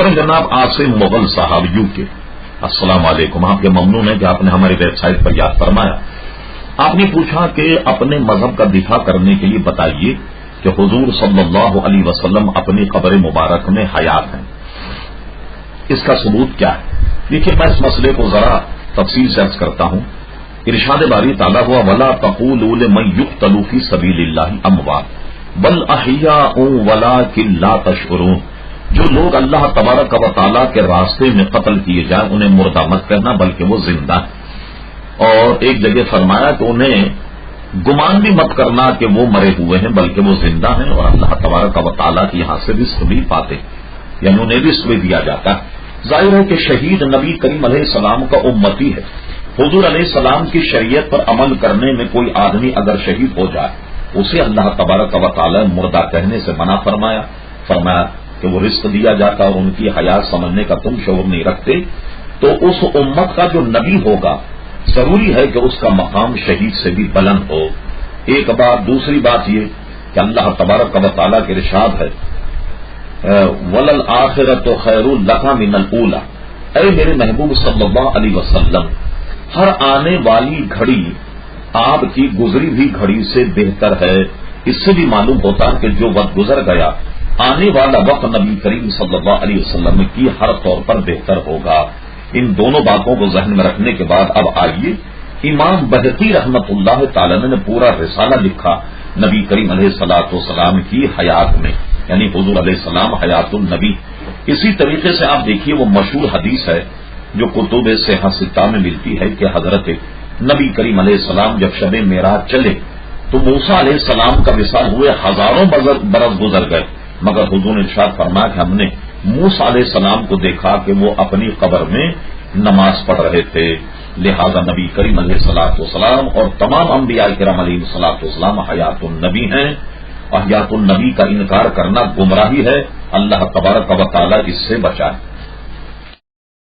محترم جناب عاصم مغل صاحب یو کے، السلام علیکم. آپ کے ممنون ہیں کہ آپ نے ہماری ویب سائٹ پر یاد فرمایا. آپ نے پوچھا کہ اپنے مذہب کا دفاع کرنے کے لیے بتائیے کہ حضور صلی اللہ علیہ وسلم اپنی قبر مبارک میں حیات ہیں، اس کا ثبوت کیا ہے؟ دیکھیے میں اس مسئلے کو ذرا تفصیل سے عرض کرتا ہوں. ارشاد باری تعالیٰ ہوا ولا تقولوا لمن يقتل في سبيل الله اموات بل احیاء ولکن لا تشعرون. جو لوگ اللہ تبارک و تعالیٰ کے راستے میں قتل کیے جائیں انہیں مردہ مت کہنا بلکہ وہ زندہ ہیں. اور ایک جگہ فرمایا کہ انہیں گمان بھی مت کرنا کہ وہ مرے ہوئے ہیں بلکہ وہ زندہ ہیں اور اللہ تبارک و تعالیٰ کی یہاں سے رزق بھی پاتے، یعنی انہیں رزق بھی دیا جاتا ہے. ظاہر ہے کہ شہید نبی کریم علیہ السلام کا امتی ہے. حضور علیہ السلام کی شریعت پر عمل کرنے میں کوئی آدمی اگر شہید ہو جائے اسے اللہ تبارک و تعالیٰ مردہ کہنے سے منع فرمایا کہ وہ رزق دیا جاتا اور ان کی حیات سمجھنے کا تم شعور نہیں رکھتے. تو اس امت کا جو نبی ہوگا ضروری ہے کہ اس کا مقام شہید سے بھی بلند ہو. ایک بات. دوسری بات یہ کہ اللہ تبارک و تعالیٰ کے ارشاد ہے وَلَلْآخِرَةُ خَيْرٌ لَكَ مِنَ الْأُولَىٰ. اے میرے محبوب صلی اللہ علیہ وسلم، ہر آنے والی گھڑی آپ کی گزری ہوئی گھڑی سے بہتر ہے. اس سے بھی معلوم ہوتا ہے کہ جو وقت گزر گیا آنے والا وقت نبی کریم صلی اللہ علیہ وسلم کی ہر طور پر بہتر ہوگا. ان دونوں باتوں کو ذہن میں رکھنے کے بعد اب آئیے امام بہقی رحمت اللہ تعالی نے پورا رسالہ لکھا نبی کریم علیہ الصلوۃ والسلام کی حیات میں، یعنی حضور علیہ السلام حیات النبی. اسی طریقے سے آپ دیکھیے وہ مشہور حدیث ہے جو کتب صحیحہ ستہ میں ملتی ہے کہ حضرت نبی کریم علیہ السلام جب شب معراج چلے تو موسیٰ علیہ السلام کا وصال ہوئے ہزاروں برس گزر گئے، مگر حضور نے ارشاد فرمایا کہ ہم نے موسیٰ علیہ السلام کو دیکھا کہ وہ اپنی قبر میں نماز پڑھ رہے تھے. لہذا نبی کریم علیہ الصلوۃ والسلام اور تمام انبیاء کرام علیہ الصلوۃ والسلام حیات النبی ہیں. حیات النبی کا انکار کرنا گمراہی ہے. اللہ تبارک و تعالیٰ اس سے بچائے.